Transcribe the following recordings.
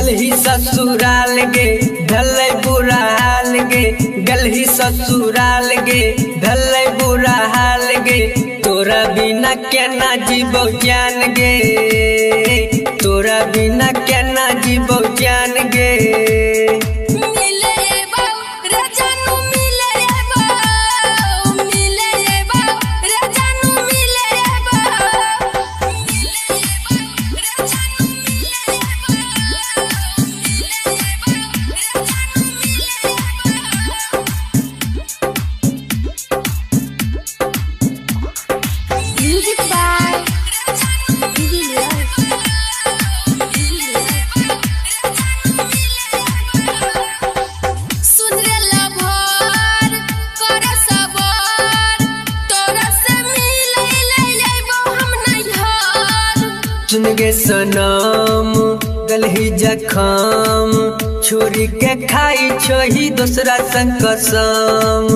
गलही ससुराल गे ढलै बुरा हाल गे, गलही ससुराल गे ढलै बुरा हाल गे। तोरा बिना केना जीबो जान गे, तोरा बिना केना जीबो जान गे। सुन गे सनम गलही जखम, छोरी के खाई छोही दूसरा संग कसम।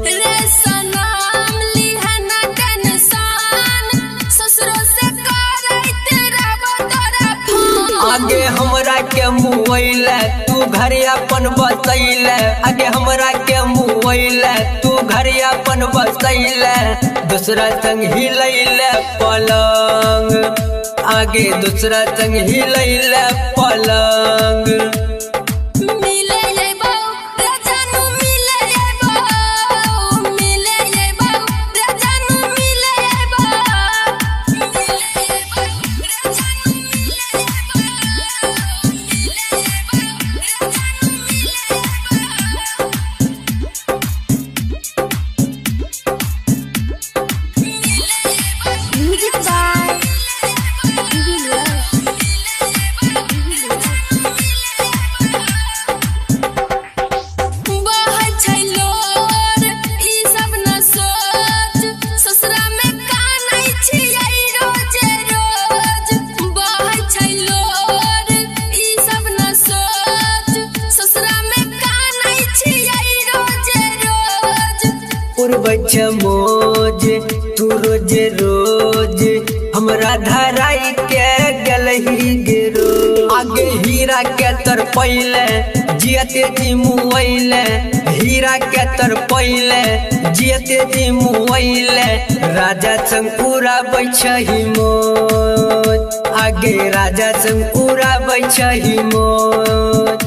रे सनम लिहना टेंशन, ससुरो से करैत रहबो तोरा फोन। आगे हमरा के मुआइले तू घर अपन बसैले, आगे हमरा के मुआइले तू घर अपन बसैले। दूसरा संग हिलैले पलंग, आगे दूसरा संग हिलैले पलंग। मोज तू रोज रोज हमरा धराई के गलही गिरो। आगे हीरा के तर पहिले जियते जी मुआइले, हीरा के तर पहिले जियते जी मुआइले। राजा संग उड़ाबै छही मौज, आगे राजा संग उड़ाबै छही मौज।